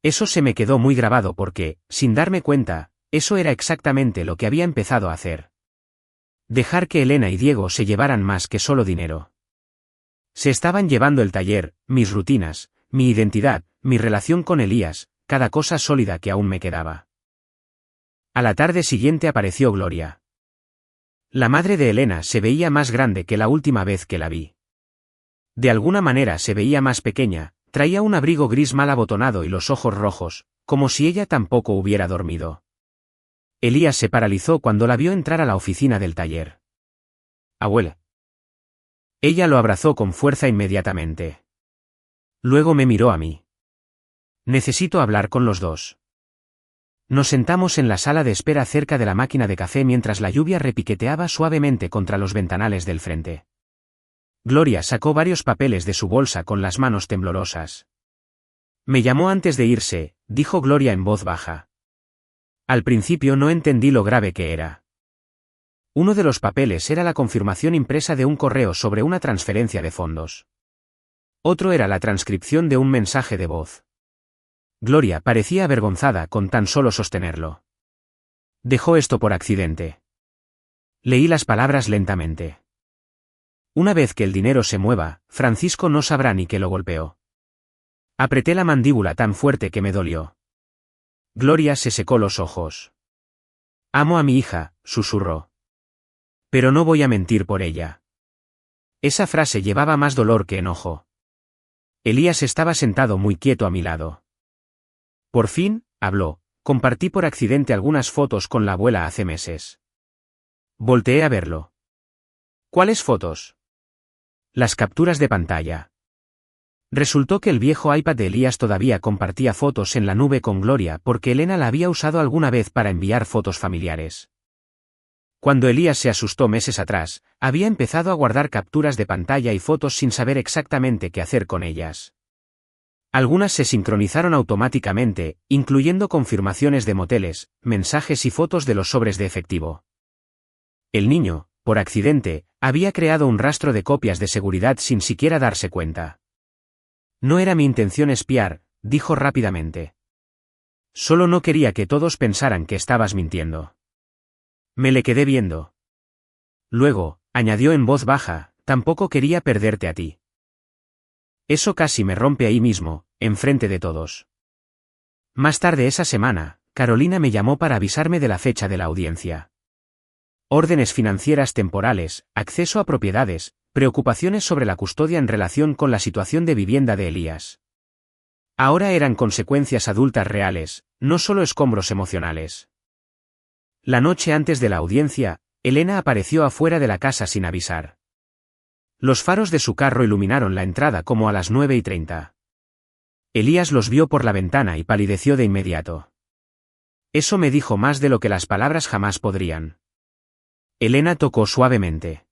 Eso se me quedó muy grabado porque, sin darme cuenta, eso era exactamente lo que había empezado a hacer. Dejar que Elena y Diego se llevaran más que solo dinero. Se estaban llevando el taller, mis rutinas, mi identidad, mi relación con Elías, cada cosa sólida que aún me quedaba. A la tarde siguiente apareció Gloria. La madre de Elena se veía más grande que la última vez que la vi. De alguna manera se veía más pequeña, traía un abrigo gris mal abotonado y los ojos rojos, como si ella tampoco hubiera dormido. Elías se paralizó cuando la vio entrar a la oficina del taller. «Abuela». Ella lo abrazó con fuerza inmediatamente. Luego me miró a mí. «Necesito hablar con los dos». Nos sentamos en la sala de espera cerca de la máquina de café mientras la lluvia repiqueteaba suavemente contra los ventanales del frente. Gloria sacó varios papeles de su bolsa con las manos temblorosas. «Me llamó antes de irse», dijo Gloria en voz baja. Al principio no entendí lo grave que era. Uno de los papeles era la confirmación impresa de un correo sobre una transferencia de fondos. Otro era la transcripción de un mensaje de voz. Gloria parecía avergonzada con tan solo sostenerlo. «Dejó esto por accidente». Leí las palabras lentamente. «Una vez que el dinero se mueva, Francisco no sabrá ni que lo golpeó». Apreté la mandíbula tan fuerte que me dolió. Gloria se secó los ojos. «Amo a mi hija», susurró. «Pero no voy a mentir por ella». Esa frase llevaba más dolor que enojo. Elías estaba sentado muy quieto a mi lado. «Por fin», habló, «compartí por accidente algunas fotos con la abuela hace meses». Volteé a verlo. «¿Cuáles fotos?» «Las capturas de pantalla». Resultó que el viejo iPad de Elías todavía compartía fotos en la nube con Gloria porque Elena la había usado alguna vez para enviar fotos familiares. Cuando Elías se asustó meses atrás, había empezado a guardar capturas de pantalla y fotos sin saber exactamente qué hacer con ellas. Algunas se sincronizaron automáticamente, incluyendo confirmaciones de moteles, mensajes y fotos de los sobres de efectivo. El niño, por accidente, había creado un rastro de copias de seguridad sin siquiera darse cuenta. «No era mi intención espiar», dijo rápidamente. «Solo no quería que todos pensaran que estabas mintiendo». Me le quedé viendo. Luego, añadió en voz baja, «tampoco quería perderte a ti». Eso casi me rompe ahí mismo, enfrente de todos. Más tarde esa semana, Carolina me llamó para avisarme de la fecha de la audiencia. Órdenes financieras temporales, acceso a propiedades, preocupaciones sobre la custodia en relación con la situación de vivienda de Elías. Ahora eran consecuencias adultas reales, no solo escombros emocionales. La noche antes de la audiencia, Elena apareció afuera de la casa sin avisar. Los faros de su carro iluminaron la entrada como a las 9:30. Elías los vio por la ventana y palideció de inmediato. Eso me dijo más de lo que las palabras jamás podrían. Elena tocó suavemente.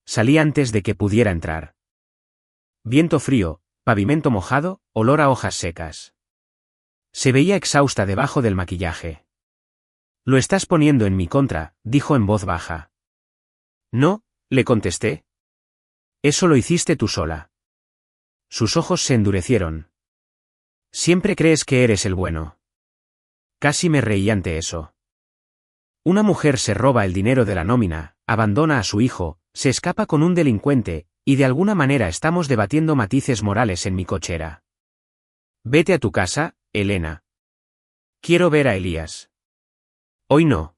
Salí antes de que pudiera entrar. Viento frío, pavimento mojado, olor a hojas secas. Se veía exhausta debajo del maquillaje. «Lo estás poniendo en mi contra», dijo en voz baja. «No», le contesté. «Eso lo hiciste tú sola». Sus ojos se endurecieron. «Siempre crees que eres el bueno». Casi me reí ante eso. Una mujer se roba el dinero de la nómina, abandona a su hijo, se escapa con un delincuente, y de alguna manera estamos debatiendo matices morales en mi cochera. Vete a tu casa, Elena. Quiero ver a Elías. Hoy no.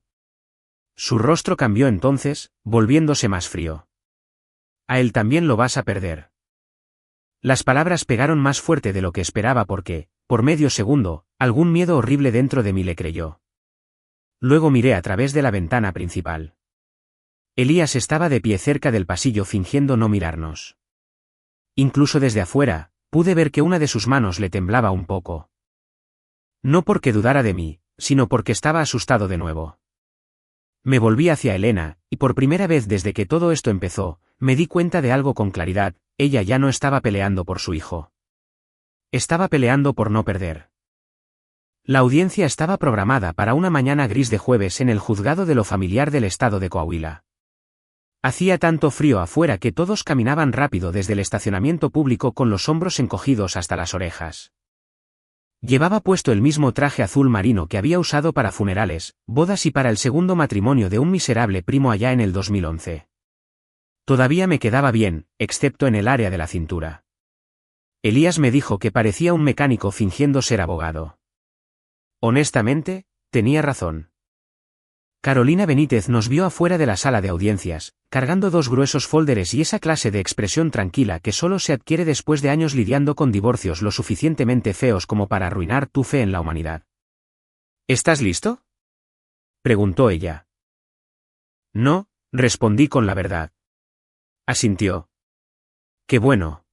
Su rostro cambió entonces, volviéndose más frío. A él también lo vas a perder. Las palabras pegaron más fuerte de lo que esperaba porque, por medio segundo, algún miedo horrible dentro de mí le creyó. Luego miré a través de la ventana principal. Elías estaba de pie cerca del pasillo fingiendo no mirarnos. Incluso desde afuera, pude ver que una de sus manos le temblaba un poco. No porque dudara de mí, sino porque estaba asustado de nuevo. Me volví hacia Elena, y por primera vez desde que todo esto empezó, me di cuenta de algo con claridad: ella ya no estaba peleando por su hijo. Estaba peleando por no perder. La audiencia estaba programada para una mañana gris de jueves en el juzgado de lo familiar del estado de Coahuila. Hacía tanto frío afuera que todos caminaban rápido desde el estacionamiento público con los hombros encogidos hasta las orejas. Llevaba puesto el mismo traje azul marino que había usado para funerales, bodas y para el segundo matrimonio de un miserable primo allá en el 2011. Todavía me quedaba bien, excepto en el área de la cintura. Elías me dijo que parecía un mecánico fingiendo ser abogado. Honestamente, tenía razón. Carolina Benítez nos vio afuera de la sala de audiencias, cargando 2 gruesos folders y esa clase de expresión tranquila que solo se adquiere después de años lidiando con divorcios lo suficientemente feos como para arruinar tu fe en la humanidad. ¿Estás listo?, preguntó ella. No, respondí con la verdad. Asintió. Qué bueno.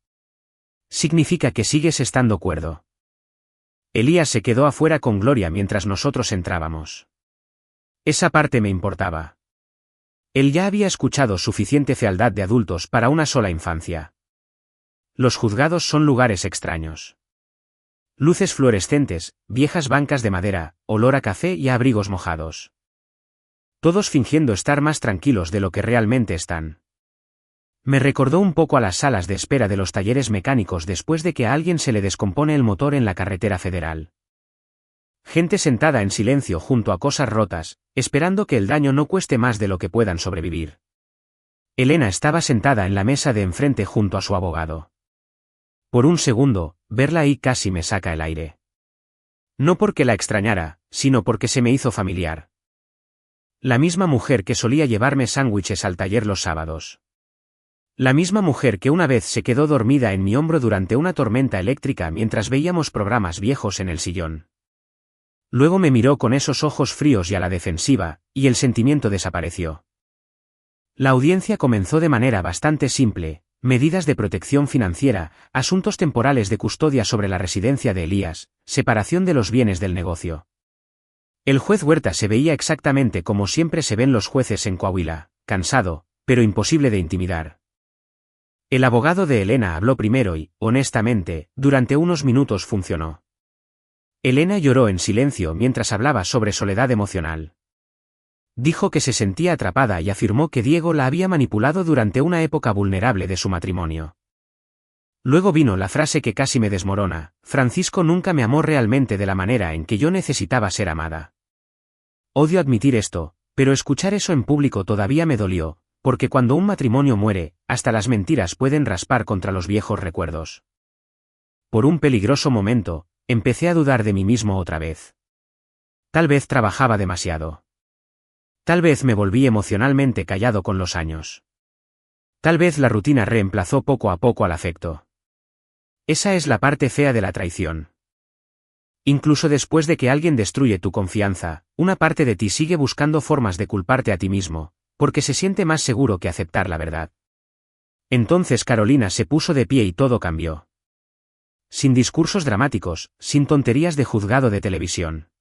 Significa que sigues estando cuerdo. Elías se quedó afuera con Gloria mientras nosotros entrábamos. Esa parte me importaba. Él ya había escuchado suficiente fealdad de adultos para una sola infancia. Los juzgados son lugares extraños. Luces fluorescentes, viejas bancas de madera, olor a café y a abrigos mojados. Todos fingiendo estar más tranquilos de lo que realmente están. Me recordó un poco a las salas de espera de los talleres mecánicos después de que a alguien se le descompone el motor en la carretera federal. Gente sentada en silencio junto a cosas rotas, esperando que el daño no cueste más de lo que puedan sobrevivir. Elena estaba sentada en la mesa de enfrente junto a su abogado. Por un segundo, verla ahí casi me saca el aire. No porque la extrañara, sino porque se me hizo familiar. La misma mujer que solía llevarme sándwiches al taller los sábados. La misma mujer que una vez se quedó dormida en mi hombro durante una tormenta eléctrica mientras veíamos programas viejos en el sillón. Luego me miró con esos ojos fríos y a la defensiva, y el sentimiento desapareció. La audiencia comenzó de manera bastante simple: medidas de protección financiera, asuntos temporales de custodia sobre la residencia de Elías, separación de los bienes del negocio. El juez Huerta se veía exactamente como siempre se ven los jueces en Coahuila, cansado, pero imposible de intimidar. El abogado de Elena habló primero y, honestamente, durante unos minutos funcionó. Elena lloró en silencio mientras hablaba sobre soledad emocional. Dijo que se sentía atrapada y afirmó que Diego la había manipulado durante una época vulnerable de su matrimonio. Luego vino la frase que casi me desmorona: Francisco nunca me amó realmente de la manera en que yo necesitaba ser amada. Odio admitir esto, pero escuchar eso en público todavía me dolió, porque cuando un matrimonio muere, hasta las mentiras pueden raspar contra los viejos recuerdos. Por un peligroso momento, empecé a dudar de mí mismo otra vez. Tal vez trabajaba demasiado. Tal vez me volví emocionalmente callado con los años. Tal vez la rutina reemplazó poco a poco al afecto. Esa es la parte fea de la traición. Incluso después de que alguien destruye tu confianza, una parte de ti sigue buscando formas de culparte a ti mismo, porque se siente más seguro que aceptar la verdad. Entonces Carolina se puso de pie y todo cambió. Sin discursos dramáticos, sin tonterías de juzgado de televisión.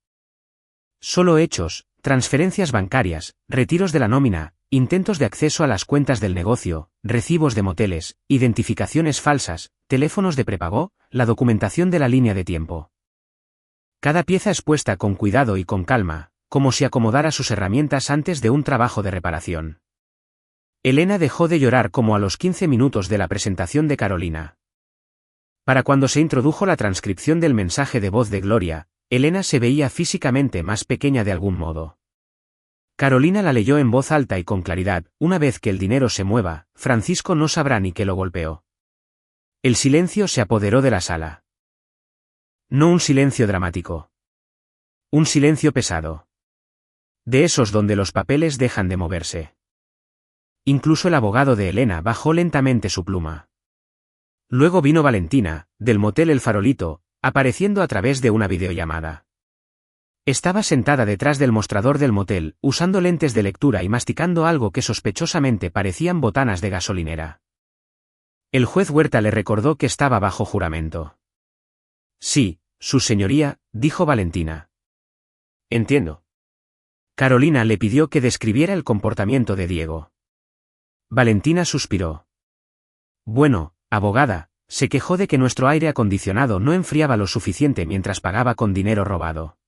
Solo hechos, transferencias bancarias, retiros de la nómina, intentos de acceso a las cuentas del negocio, recibos de moteles, identificaciones falsas, teléfonos de prepago, la documentación de la línea de tiempo. Cada pieza expuesta con cuidado y con calma, como si acomodara sus herramientas antes de un trabajo de reparación. Elena dejó de llorar como a los 15 minutos de la presentación de Carolina. Para cuando se introdujo la transcripción del mensaje de voz de Gloria, Elena se veía físicamente más pequeña de algún modo. Carolina la leyó en voz alta y con claridad: una vez que el dinero se mueva, Francisco no sabrá ni que lo golpeó. El silencio se apoderó de la sala. No un silencio dramático. Un silencio pesado. De esos donde los papeles dejan de moverse. Incluso el abogado de Elena bajó lentamente su pluma. Luego vino Valentina, del motel El Farolito, apareciendo a través de una videollamada. Estaba sentada detrás del mostrador del motel, usando lentes de lectura y masticando algo que sospechosamente parecían botanas de gasolinera. El juez Huerta le recordó que estaba bajo juramento. Sí, su señoría, dijo Valentina. Entiendo. Carolina le pidió que describiera el comportamiento de Diego. Valentina suspiró. Bueno, abogada, se quejó de que nuestro aire acondicionado no enfriaba lo suficiente mientras pagaba con dinero robado.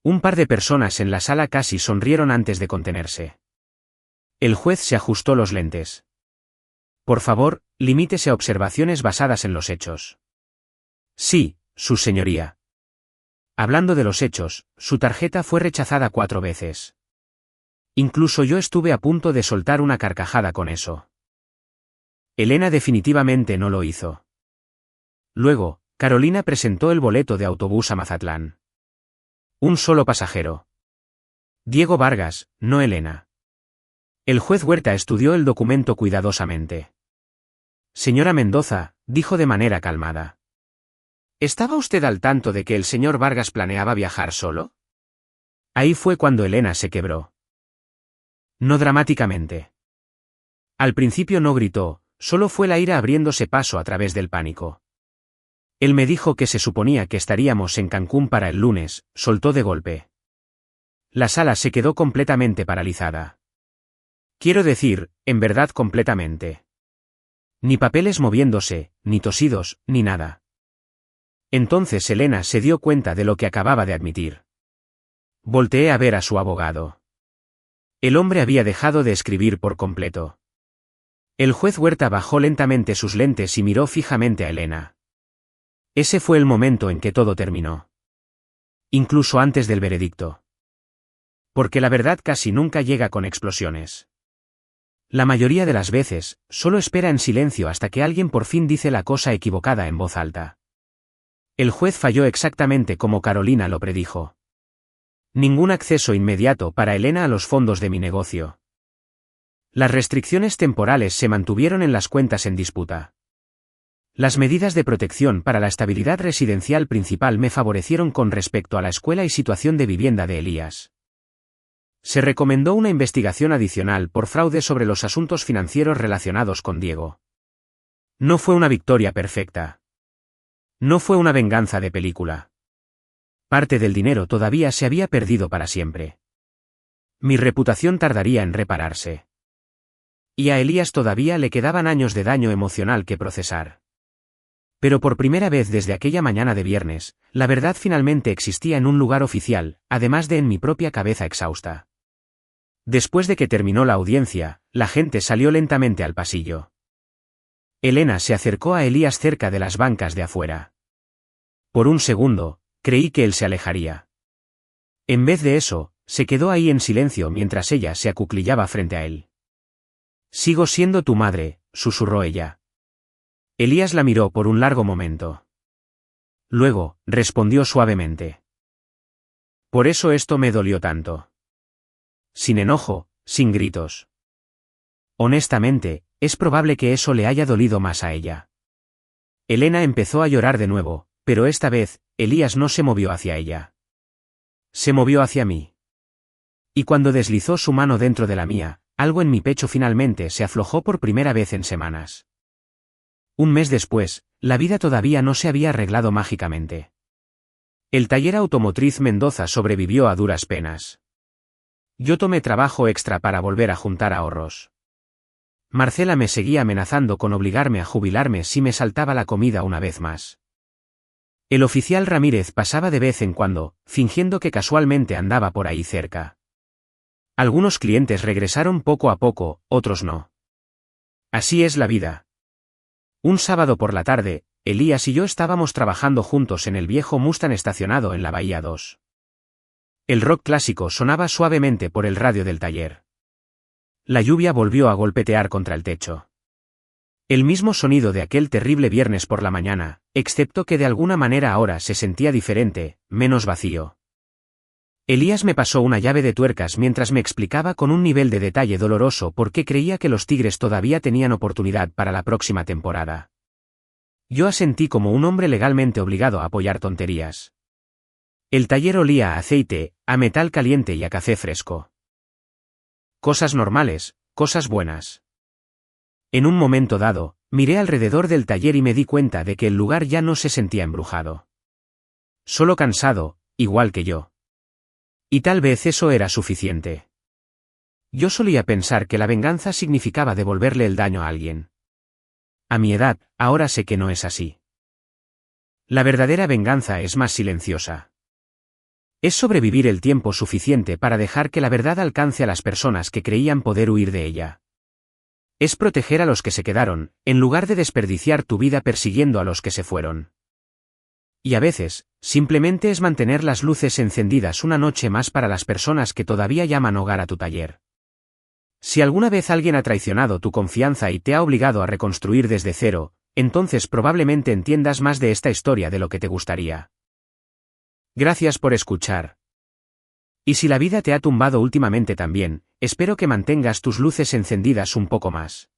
Un par de personas en la sala casi sonrieron antes de contenerse. El juez se ajustó los lentes. Por favor, limítese a observaciones basadas en los hechos. Sí, su señoría. Hablando de los hechos, su tarjeta fue rechazada 4 veces. Incluso yo estuve a punto de soltar una carcajada con eso. Elena definitivamente no lo hizo. Luego, Carolina presentó el boleto de autobús a Mazatlán. Un solo pasajero. Diego Vargas, no Elena. El juez Huerta estudió el documento cuidadosamente. Señora Mendoza, dijo de manera calmada. ¿Estaba usted al tanto de que el señor Vargas planeaba viajar solo? Ahí fue cuando Elena se quebró. No dramáticamente. Al principio no gritó, solo fue la ira abriéndose paso a través del pánico. Él me dijo que se suponía que estaríamos en Cancún para el lunes, soltó de golpe. La sala se quedó completamente paralizada. Quiero decir, en verdad completamente. Ni papeles moviéndose, ni tosidos, ni nada. Entonces Elena se dio cuenta de lo que acababa de admitir. Volteé a ver a su abogado. El hombre había dejado de escribir por completo. El juez Huerta bajó lentamente sus lentes y miró fijamente a Elena. Ese fue el momento en que todo terminó. Incluso antes del veredicto. Porque la verdad casi nunca llega con explosiones. La mayoría de las veces, solo espera en silencio hasta que alguien por fin dice la cosa equivocada en voz alta. El juez falló exactamente como Carolina lo predijo. Ningún acceso inmediato para Elena a los fondos de mi negocio. Las restricciones temporales se mantuvieron en las cuentas en disputa. Las medidas de protección para la estabilidad residencial principal me favorecieron con respecto a la escuela y situación de vivienda de Elías. Se recomendó una investigación adicional por fraude sobre los asuntos financieros relacionados con Diego. No fue una victoria perfecta. No fue una venganza de película. Parte del dinero todavía se había perdido para siempre. Mi reputación tardaría en repararse. Y a Elías todavía le quedaban años de daño emocional que procesar. Pero por primera vez desde aquella mañana de viernes, la verdad finalmente existía en un lugar oficial, además de en mi propia cabeza exhausta. Después de que terminó la audiencia, la gente salió lentamente al pasillo. Elena se acercó a Elías cerca de las bancas de afuera. Por un segundo, creí que él se alejaría. En vez de eso, se quedó ahí en silencio mientras ella se acuclillaba frente a él. Sigo siendo tu madre, susurró ella. Elías la miró por un largo momento. Luego, respondió suavemente. Por eso esto me dolió tanto. Sin enojo, sin gritos. Honestamente, es probable que eso le haya dolido más a ella. Elena empezó a llorar de nuevo, pero esta vez, Elías no se movió hacia ella. Se movió hacia mí. Y cuando deslizó su mano dentro de la mía, algo en mi pecho finalmente se aflojó por primera vez en semanas. Un mes después, la vida todavía no se había arreglado mágicamente. El taller automotriz Mendoza sobrevivió a duras penas. Yo tomé trabajo extra para volver a juntar ahorros. Marcela me seguía amenazando con obligarme a jubilarme si me saltaba la comida una vez más. El oficial Ramírez pasaba de vez en cuando, fingiendo que casualmente andaba por ahí cerca. Algunos clientes regresaron poco a poco, otros no. Así es la vida. Un sábado por la tarde, Elías y yo estábamos trabajando juntos en el viejo Mustang estacionado en la Bahía 2. El rock clásico sonaba suavemente por el radio del taller. La lluvia volvió a golpetear contra el techo. El mismo sonido de aquel terrible viernes por la mañana, excepto que de alguna manera ahora se sentía diferente, menos vacío. Elías me pasó una llave de tuercas mientras me explicaba con un nivel de detalle doloroso por qué creía que los Tigres todavía tenían oportunidad para la próxima temporada. Yo asentí como un hombre legalmente obligado a apoyar tonterías. El taller olía a aceite, a metal caliente y a café fresco. Cosas normales, cosas buenas. En un momento dado, miré alrededor del taller y me di cuenta de que el lugar ya no se sentía embrujado. Solo cansado, igual que yo. Y tal vez eso era suficiente. Yo solía pensar que la venganza significaba devolverle el daño a alguien. A mi edad, ahora sé que no es así. La verdadera venganza es más silenciosa. Es sobrevivir el tiempo suficiente para dejar que la verdad alcance a las personas que creían poder huir de ella. Es proteger a los que se quedaron, en lugar de desperdiciar tu vida persiguiendo a los que se fueron. Y a veces, simplemente es mantener las luces encendidas una noche más para las personas que todavía llaman hogar a tu taller. Si alguna vez alguien ha traicionado tu confianza y te ha obligado a reconstruir desde cero, entonces probablemente entiendas más de esta historia de lo que te gustaría. Gracias por escuchar. Y si la vida te ha tumbado últimamente también, espero que mantengas tus luces encendidas un poco más.